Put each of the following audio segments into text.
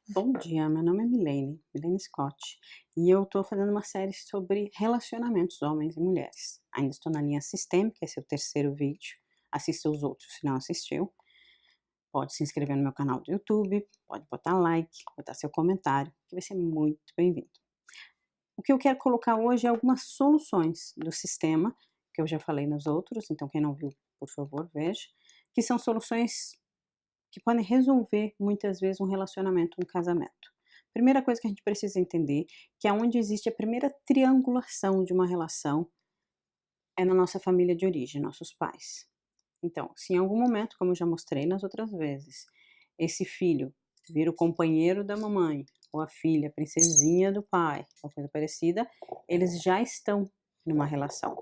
Bom dia, meu nome é Milene Scott, e eu tô fazendo uma série sobre relacionamentos homens e mulheres. Ainda estou na linha sistêmica, esse é o terceiro vídeo. Assista os outros se não assistiu. Pode se inscrever no meu canal do YouTube, pode botar like, botar seu comentário, que vai ser muito bem-vindo. O que eu quero colocar hoje é algumas soluções do sistema, que eu já falei nos outros, então quem não viu, por favor, veja, que são soluções que podem resolver muitas vezes um relacionamento, um casamento. Primeira coisa que a gente precisa entender, que é onde existe a primeira triangulação de uma relação, é na nossa família de origem, nossos pais. Então, se em algum momento, como eu já mostrei nas outras vezes, esse filho vira o companheiro da mamãe, ou a filha, a princesinha do pai, ou coisa parecida, eles já estão numa relação.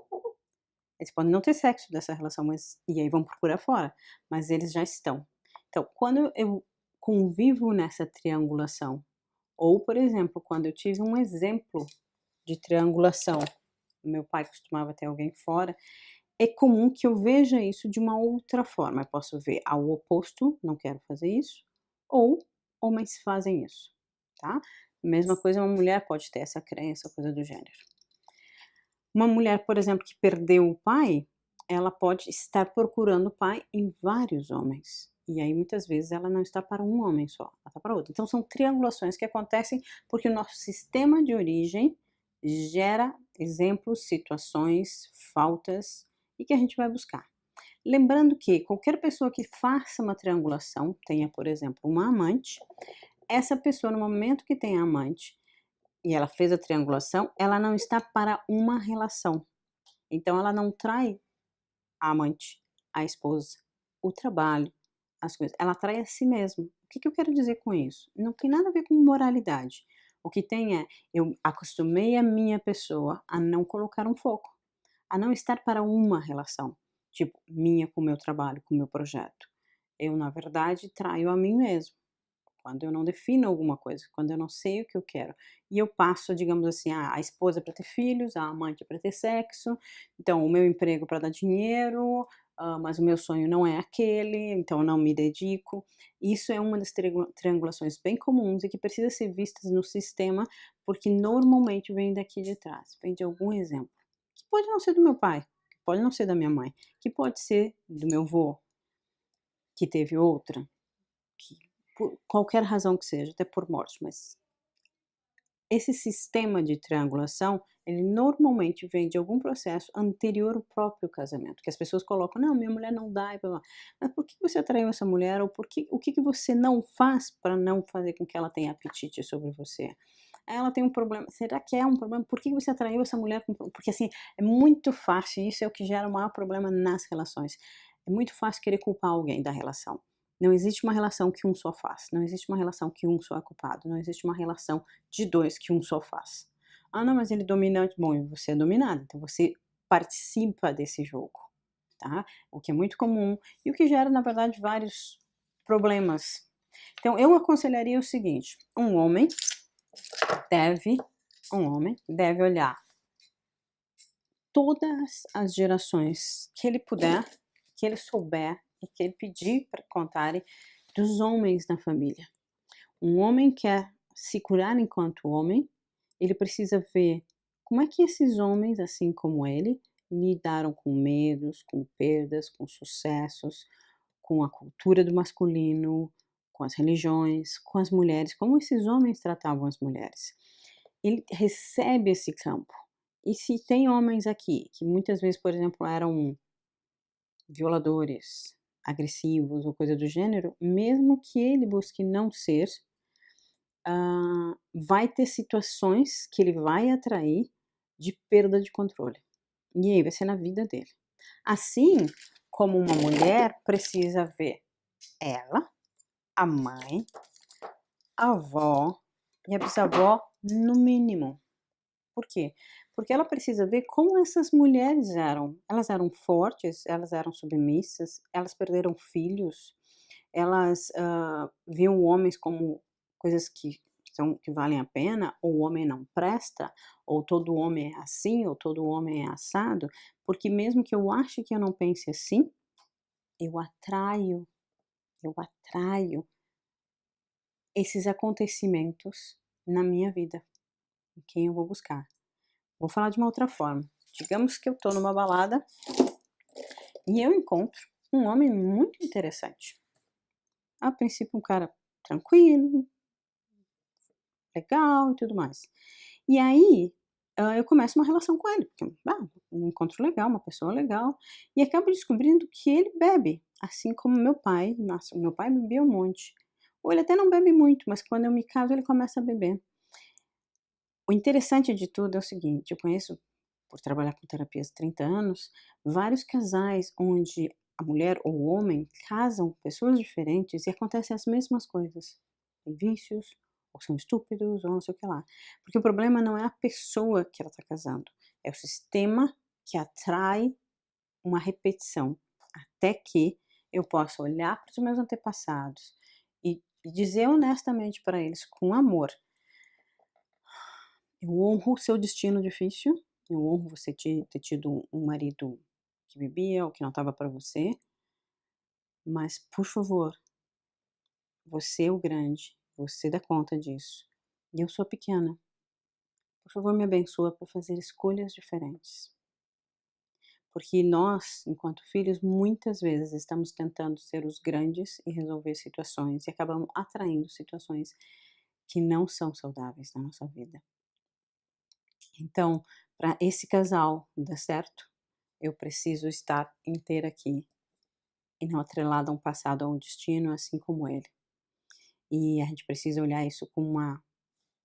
Eles podem não ter sexo dessa relação, mas e aí vão procurar fora, mas eles já estão. Então, quando eu convivo nessa triangulação, ou, por exemplo, quando eu tive um exemplo de triangulação, meu pai costumava ter alguém fora, é comum que eu veja isso de uma outra forma. Eu posso ver ao oposto, não quero fazer isso, ou homens fazem isso, tá? Mesma coisa, uma mulher pode ter essa crença, coisa do gênero. Uma mulher, por exemplo, que perdeu o pai, ela pode estar procurando o pai em vários homens. E aí, muitas vezes, ela não está para um homem só, ela está para outro. Então, são triangulações que acontecem porque o nosso sistema de origem gera exemplos, situações, faltas e que a gente vai buscar. Lembrando que qualquer pessoa que faça uma triangulação, tenha, por exemplo, uma amante, essa pessoa, no momento que tem a amante, e ela fez a triangulação, ela não está para uma relação. Então ela não trai a amante, a esposa, o trabalho, as coisas. Ela trai a si mesma. O que eu quero dizer com isso? Não tem nada a ver com moralidade. O que tem é, eu acostumei a minha pessoa a não colocar um foco, a não estar para uma relação, tipo, minha com o meu trabalho, com o meu projeto. Eu, na verdade, traio a mim mesmo. Quando eu não defino alguma coisa, quando eu não sei o que eu quero. E eu passo, digamos assim, a esposa para ter filhos, a amante para ter sexo, então o meu emprego para dar dinheiro, mas o meu sonho não é aquele, então eu não me dedico. Isso é uma das triangulações bem comuns e que precisa ser vistas no sistema, porque normalmente vem daqui de trás, vem de algum exemplo. Que pode não ser do meu pai, que pode não ser da minha mãe, que pode ser do meu avô, que teve outra, que por qualquer razão que seja, até por morte, mas esse sistema de triangulação, ele normalmente vem de algum processo anterior ao próprio casamento, que as pessoas colocam: "Não, minha mulher não dá", e blá-blá. Mas por que você atraiu essa mulher ou o que você não faz para não fazer com que ela tenha apetite sobre você? Ela tem um problema, será que é um problema? Por que você atraiu essa mulher porque, assim, é muito fácil, isso é o que gera o maior problema nas relações, é muito fácil querer culpar alguém da relação. Não existe uma relação que um só faz, não existe uma relação que um só é culpado, não existe uma relação de 2 que um só faz. "Ah, não, mas ele é dominante", bom, e você é dominado, então você participa desse jogo, tá. O que é muito comum e o que gera, na verdade, vários problemas. Então eu aconselharia o seguinte: deve um homem deve olhar todas as gerações que ele puder, que ele souber e que ele pedir para contarem dos homens na família. Um homem quer se curar enquanto homem, ele precisa ver como é que esses homens, assim como ele, lidaram com medos, com perdas, com sucessos, com a cultura do masculino, com as religiões, com as mulheres, como esses homens tratavam as mulheres. Ele recebe esse campo. E se tem homens aqui que muitas vezes, por exemplo, eram violadores, agressivos ou coisa do gênero, mesmo que ele busque não ser, vai ter situações que ele vai atrair de perda de controle. E aí vai ser na vida dele. Assim como uma mulher precisa ver ela, a mãe, a avó e a bisavó no mínimo. Por quê? Porque ela precisa ver como essas mulheres eram. Elas eram fortes, elas eram submissas, elas perderam filhos, elas, viam homens como coisas que valem a pena, ou o homem não presta, ou todo homem é assim, ou todo homem é assado, porque mesmo que eu ache que eu não pense assim, eu atraio, eu atraio esses acontecimentos na minha vida, em quem eu vou buscar. Vou falar de uma outra forma. Digamos que eu tô numa balada e eu encontro um homem muito interessante. A princípio um cara tranquilo, legal e tudo mais. E aí, eu começo uma relação com ele, porque, um encontro legal, uma pessoa legal, e acabo descobrindo que ele bebe, assim como meu pai. Nossa, meu pai bebia um monte. Ou ele até não bebe muito, mas quando eu me caso ele começa a beber. O interessante de tudo é o seguinte, eu conheço, por trabalhar com terapias há 30 anos, vários casais onde a mulher ou o homem casam pessoas diferentes e acontecem as mesmas coisas. Tem vícios, ou são estúpidos, ou não sei o que lá. Porque o problema não é a pessoa que ela está casando, é o sistema que atrai uma repetição. Até que eu possa olhar para os meus antepassados e dizer honestamente para eles, com amor: eu honro o seu destino difícil, eu honro você ter tido um marido que bebia ou que não estava para você, mas por favor, você é o grande, você dá conta disso. E eu sou pequena. Por favor, me abençoa para fazer escolhas diferentes. Porque nós, enquanto filhos, muitas vezes estamos tentando ser os grandes e resolver situações e acabamos atraindo situações que não são saudáveis na nossa vida. Então, para esse casal dar certo, eu preciso estar inteira aqui e não atrelada a um passado, a um destino, assim como ele. E a gente precisa olhar isso com uma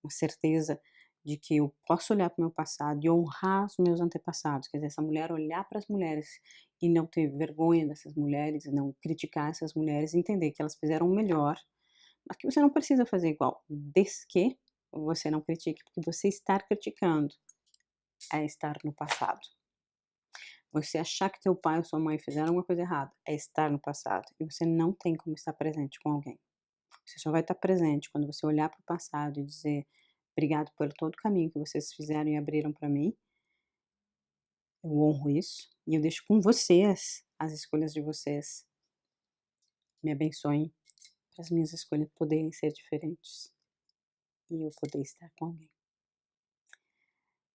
certeza de que eu posso olhar para o meu passado e honrar os meus antepassados. Quer dizer, essa mulher olhar para as mulheres e não ter vergonha dessas mulheres, e não criticar essas mulheres, entender que elas fizeram o melhor, mas que você não precisa fazer igual, desde que você não critique, porque você estar criticando é estar no passado. Você achar que teu pai ou sua mãe fizeram alguma coisa errada é estar no passado, e você não tem como estar presente com alguém. Você só vai estar presente quando você olhar para o passado e dizer: "Obrigado por todo o caminho que vocês fizeram e abriram para mim. Eu honro isso e eu deixo com vocês as escolhas de vocês. Me abençoem para as minhas escolhas poderem ser diferentes e eu poder estar com alguém".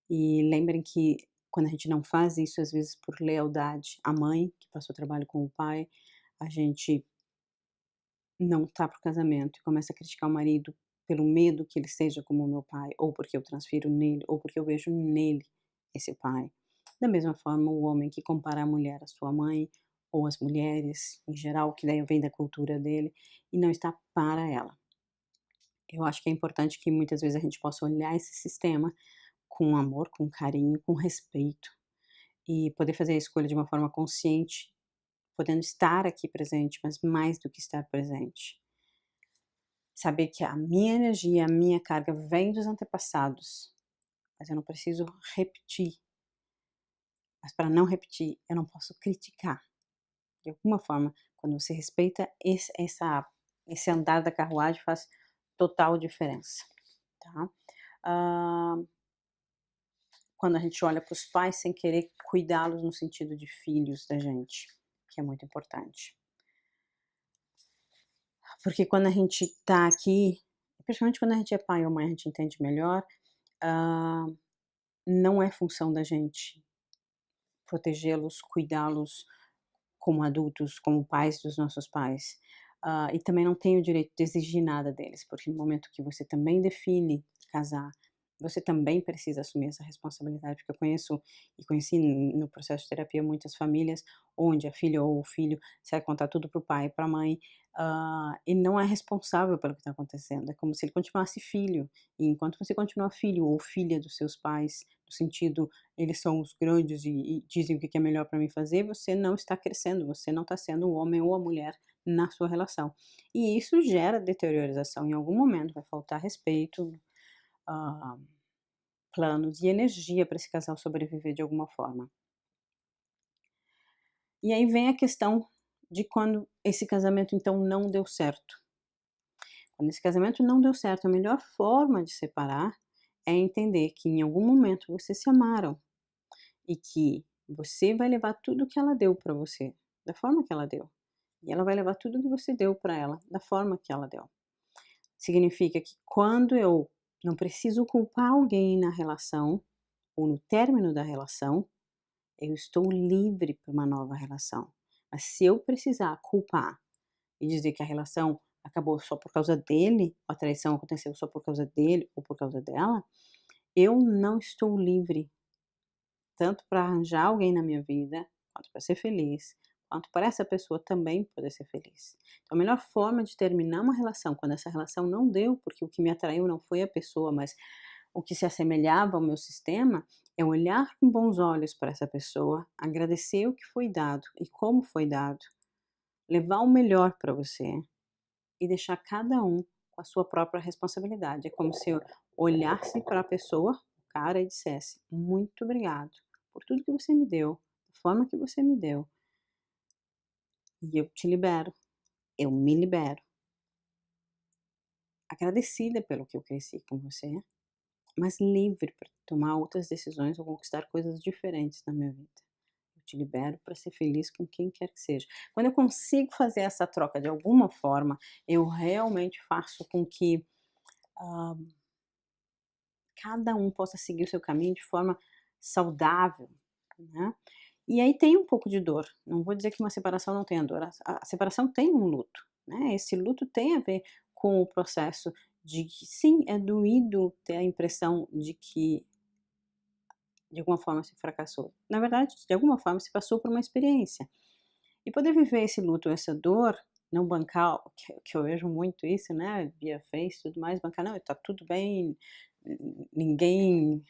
E lembrem que quando a gente não faz isso, às vezes por lealdade à mãe, que passou trabalho com o pai, a gente não tá para o casamento e começa a criticar o marido pelo medo que ele seja como o meu pai, ou porque eu transfiro nele, ou porque eu vejo nele esse pai. Da mesma forma, o homem que compara a mulher à sua mãe, ou as mulheres em geral, que daí vem da cultura dele, e não está para ela. Eu acho que é importante que muitas vezes a gente possa olhar esse sistema com amor, com carinho, com respeito, e poder fazer a escolha de uma forma consciente, podendo estar aqui presente, mas mais do que estar presente. Saber que a minha energia, a minha carga vem dos antepassados, mas eu não preciso repetir. Mas para não repetir, eu não posso criticar. De alguma forma, quando você respeita esse andar da carruagem, faz total diferença, tá? Ah, quando a gente olha para os pais sem querer cuidá-los no sentido de filhos da gente, que é muito importante. Porque quando a gente tá aqui, principalmente quando a gente é pai ou mãe, a gente entende melhor, ah, não é função da gente protegê-los, cuidá-los como adultos, como pais dos nossos pais. E também não tem o direito de exigir nada deles, porque no momento que você também define casar, você também precisa assumir essa responsabilidade, porque eu conheço e conheci no processo de terapia muitas famílias onde a filha ou o filho sai contar tudo para o pai e para a mãe, e não é responsável pelo que está acontecendo, é como se ele continuasse filho, e enquanto você continua filho ou filha dos seus pais, no sentido, eles são os grandes e dizem o que é melhor para mim fazer, você não está crescendo, você não está sendo o homem ou a mulher na sua relação. E isso gera deteriorização, em algum momento vai faltar respeito, ah, planos e energia para esse casal sobreviver de alguma forma. E aí vem a questão de quando esse casamento então não deu certo. Quando esse casamento não deu certo, a melhor forma de separar é entender que em algum momento vocês se amaram e que você vai levar tudo que ela deu para você, da forma que ela deu. E ela vai levar tudo que você deu para ela, da forma que ela deu. Significa que quando eu não preciso culpar alguém na relação, ou no término da relação, eu estou livre para uma nova relação. Mas se eu precisar culpar e dizer que a relação acabou só por causa dele, a traição aconteceu só por causa dele ou por causa dela, eu não estou livre tanto para arranjar alguém na minha vida, quanto para ser feliz, quanto para essa pessoa também poder ser feliz. Então, a melhor forma de terminar uma relação, quando essa relação não deu, porque o que me atraiu não foi a pessoa, mas o que se assemelhava ao meu sistema, é olhar com bons olhos para essa pessoa, agradecer o que foi dado e como foi dado, levar o melhor para você e deixar cada um com a sua própria responsabilidade. É como se eu olhasse para a pessoa, o cara, e dissesse: muito obrigado por tudo que você me deu, da forma que você me deu, e eu te libero, eu me libero. Agradecida pelo que eu cresci com você, mas livre para tomar outras decisões ou conquistar coisas diferentes na minha vida. Eu te libero para ser feliz com quem quer que seja. Quando eu consigo fazer essa troca de alguma forma, eu realmente faço com que ah, cada um possa seguir o seu caminho de forma saudável, né? E aí tem um pouco de dor. Não vou dizer que uma separação não tenha dor. A separação tem um luto, né? Esse luto tem a ver com o processo de que sim, é doído ter a impressão de que de alguma forma se fracassou. Na verdade, de alguma forma se passou por uma experiência. E poder viver esse luto, essa dor, não bancar, que eu vejo muito isso, né, via Face e tudo mais, bancar: "Não, tá tudo bem, ninguém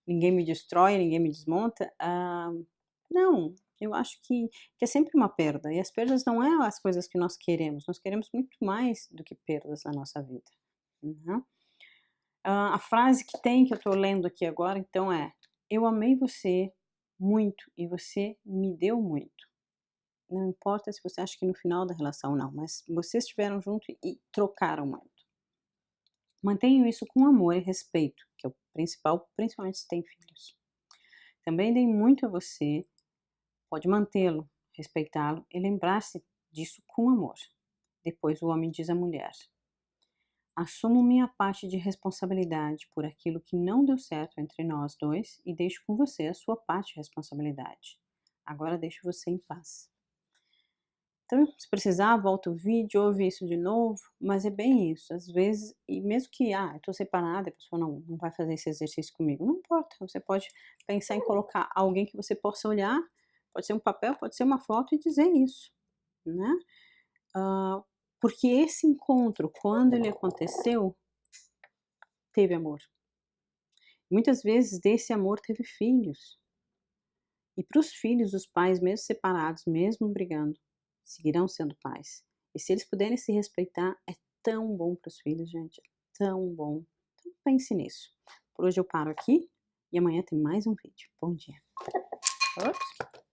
ninguém me destrói, ninguém me desmonta". Não, eu acho que é sempre uma perda, e as perdas não é as coisas que nós queremos muito mais do que perdas na nossa vida, né. A frase que tem, que eu tô lendo aqui agora, então é: "Eu amei você muito e você me deu muito". Não importa se você acha que no final da relação não, mas vocês estiveram junto e trocaram muito. Mantenham isso com amor e respeito, que é o principal, principalmente se tem filhos. Também dei muito a você, pode mantê-lo, respeitá-lo e lembrar-se disso com amor. Depois o homem diz à mulher: assumo minha parte de responsabilidade por aquilo que não deu certo entre nós dois e deixo com você a sua parte de responsabilidade. Agora deixo você em paz. Então, se precisar, volta o vídeo, ouve isso de novo, mas é bem isso. Às vezes, e mesmo que, eu tô separada, a pessoa não vai fazer esse exercício comigo, não importa. Você pode pensar em colocar alguém que você possa olhar, pode ser um papel, pode ser uma foto e dizer isso, né? Ah, porque esse encontro, quando ele aconteceu, teve amor. Muitas vezes desse amor teve filhos. E para os filhos, os pais, mesmo separados, mesmo brigando, seguirão sendo pais. E se eles puderem se respeitar, é tão bom para os filhos, gente. É tão bom. Então pense nisso. Por hoje eu paro aqui e amanhã tem mais um vídeo. Bom dia. Ops.